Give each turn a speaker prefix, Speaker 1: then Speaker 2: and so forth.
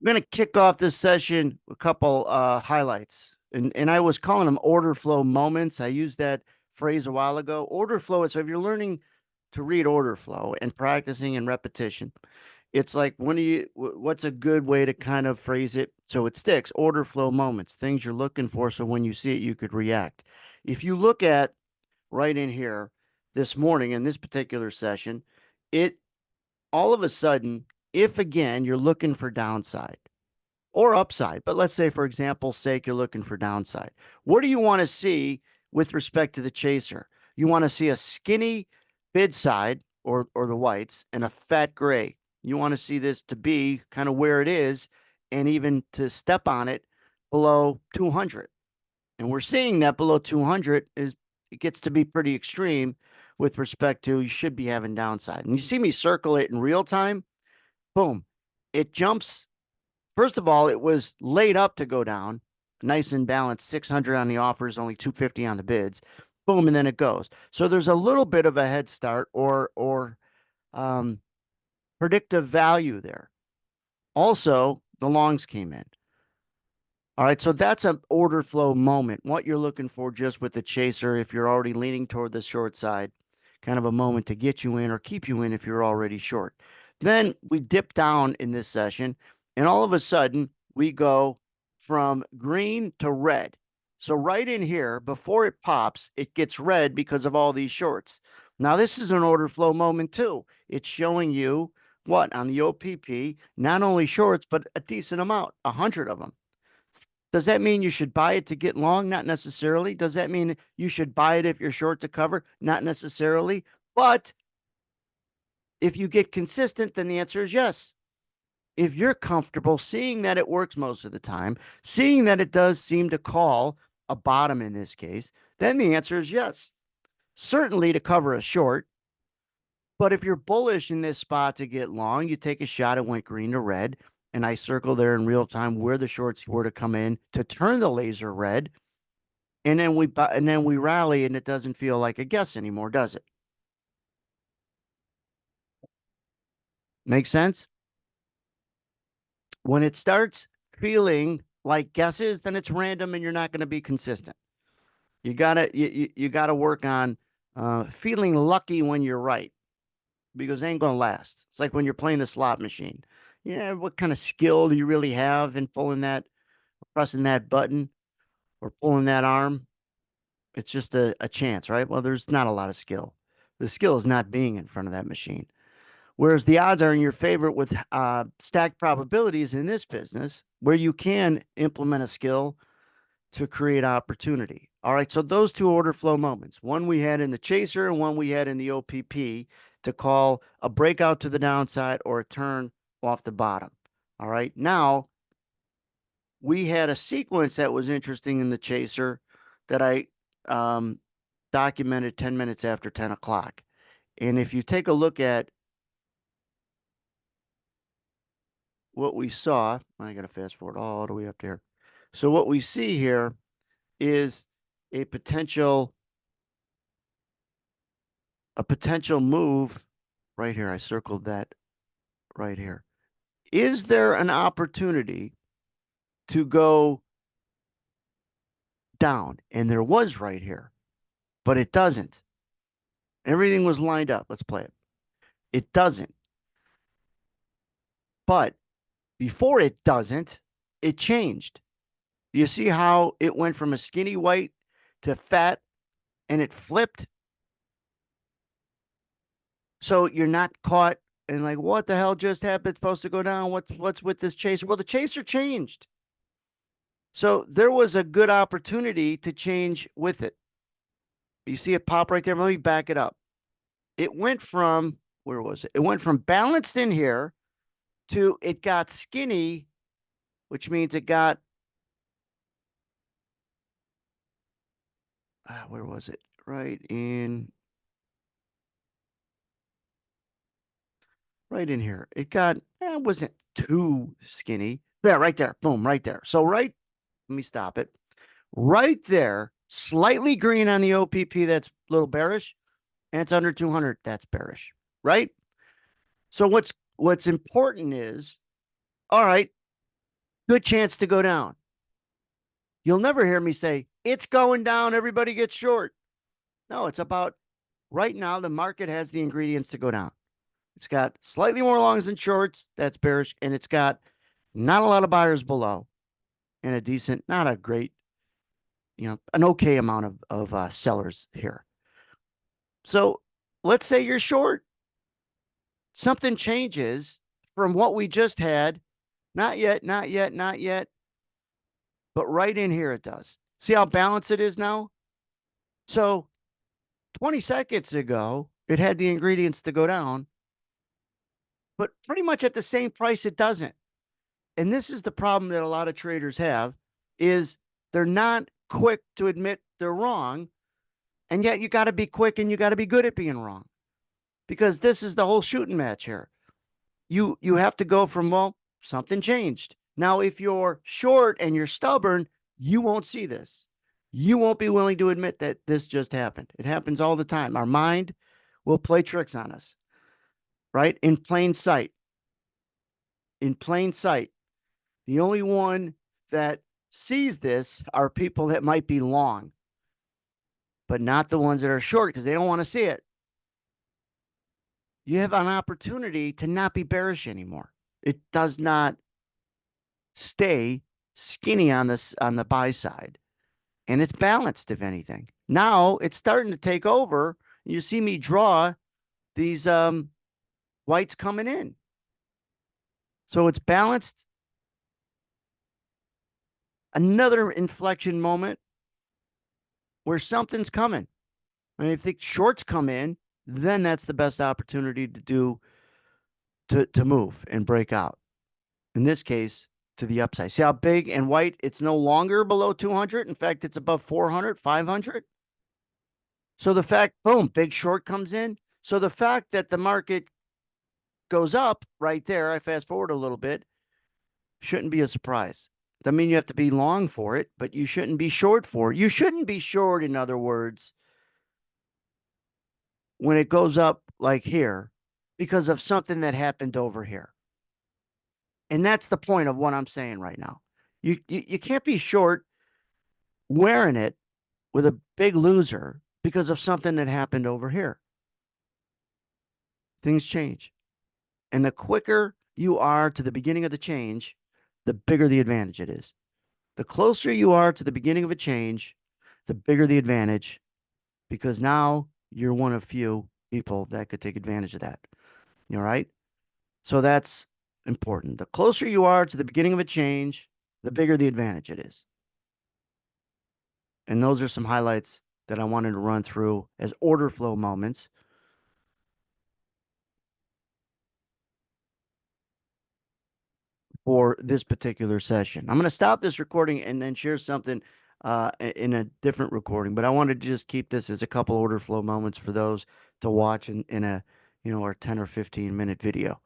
Speaker 1: I'm going to kick off this session with a couple highlights. And I was calling them order flow moments. I used that phrase a while ago. Order flow. So if you're learning to read order flow and practicing and repetition, it's like what's a good way to kind of phrase it so it sticks? Order flow moments, things you're looking for. So when you see it, you could react. If you look at right in here this morning in this particular session, it all of a sudden, if again you're looking for downside or upside, but let's say for example's sake, you're looking for downside. What do you want to see with respect to the chaser? You want to see a skinny bid side or the whites and a fat gray. You want to see this to be kind of where it is and even to step on it below 200. And we're seeing that below 200 is it gets to be pretty extreme with respect to you should be having downside. And you see me circle it in real time. Boom. It jumps. First of all, it was laid up to go down, nice and balanced, 600 on the offers, only 250 on the bids. Boom, and then it goes. So there's a little bit of a head start or um, predictive value there. Also, the longs came in. All right, so that's an order flow moment. What you're looking for just with the chaser, if you're already leaning toward the short side, kind of a moment to get you in or keep you in if you're already short. Then we dip down in this session, and all of a sudden we go from green to red. So right in here, before it pops, it gets red because of all these shorts. Now this is an order flow moment too. It's showing you what on the OPP, not only shorts, but a decent amount, 100 of them. Does that mean you should buy it to get long? Not necessarily. Does that mean you should buy it if you're short to cover? Not necessarily. But if you get consistent, then the answer is yes. If you're comfortable seeing that it works most of the time, seeing that it does seem to call a bottom in this case, then the answer is yes. Certainly to cover a short. But if you're bullish in this spot to get long, you take a shot. It went green to red. And I circle there in real time where the shorts were to come in to turn the laser red. And then we rally and it doesn't feel like a guess anymore, does it? Make sense? When it starts feeling like guesses, then it's random and you're not going to be consistent. You gotta work on feeling lucky when you're right because it ain't gonna last. It's like when you're playing the slot machine. Yeah, what kind of skill do you really have in pulling that, pressing that button or pulling that arm? It's just a chance, right? Well, there's not a lot of skill. The skill is not being in front of that machine. Whereas the odds are in your favor with stacked probabilities in this business, where you can implement a skill to create opportunity. All right. So those two order flow moments, one we had in the chaser and one we had in the OPP to call a breakout to the downside or a turn off the bottom. All right. Now we had a sequence that was interesting in the chaser that I documented 10 minutes after 10 o'clock. And if you take a look at what we saw, I got to fast forward all the way up there. So what we see here is a potential move right here. I circled that right here. Is there an opportunity to go down? And there was right here, but it doesn't. Everything was lined up. Let's play it. It doesn't. But before it doesn't, it changed. You see how it went from a skinny white to fat and it flipped? So you're not caught and like, what the hell just happened? It's supposed to go down. What's with this chaser? Well, the chaser changed. So there was a good opportunity to change with it. You see it pop right there. Let me back it up. It went from, where was it? It went from balanced in here to it got skinny, which means it got, where was it? Right in here. It got, it wasn't too skinny. Yeah, right there. Boom, right there. So let me stop it. Right there, slightly green on the OPP. That's a little bearish. And it's under 200. That's bearish, right? So what's important is, all right, good chance to go down. You'll never hear me say, it's going down, everybody gets short. No, it's about right now, the market has the ingredients to go down. It's got slightly more longs than shorts, that's bearish, and it's got not a lot of buyers below and a decent, not a great, an okay amount of sellers here. So let's say you're short. Something changes from what we just had. Not yet, not yet, not yet. But right in here it does. See how balanced it is now? So 20 seconds ago, it had the ingredients to go down, but pretty much at the same price, it doesn't. And this is the problem that a lot of traders have is they're not quick to admit they're wrong. And yet you got to be quick and you got to be good at being wrong because this is the whole shooting match here. You have to go from, well, something changed. Now, if you're short and you're stubborn, you won't see this. You won't be willing to admit that this just happened. It happens all the time. Our mind will play tricks on us, right? In plain sight. In plain sight. The only one that sees this are people that might be long, but not the ones that are short because they don't want to see it. You have an opportunity to not be bearish anymore. It does not stay skinny on the buy side, and it's balanced. If anything, now it's starting to take over. You see me draw these whites coming in, so it's balanced. Another inflection moment where something's coming. I mean, if the shorts come in, then that's the best opportunity to move and break out. In this case, to the upside. See how big and white? It's no longer below 200. In fact, it's above 400, 500. So the fact, boom, big short comes in. So the fact that the market goes up right there, I fast forward a little bit, shouldn't be a surprise. Doesn't mean you have to be long for it, but you shouldn't be short for it. You shouldn't be short, in other words, when it goes up like here because of something that happened over here. And that's the point of what I'm saying right now. You can't be short wearing it with a big loser because of something that happened over here. Things change. And the quicker you are to the beginning of the change, the bigger the advantage it is. The closer you are to the beginning of a change, the bigger the advantage because now you're one of few people that could take advantage of that. All right? So that's important. The closer you are to the beginning of a change, the bigger the advantage it is. And those are some highlights that I wanted to run through as order flow moments. For this particular session. I'm going to stop this recording and then share something in a different recording, but I wanted to just keep this as a couple order flow moments for those to watch in a, or 10 or 15 minute video.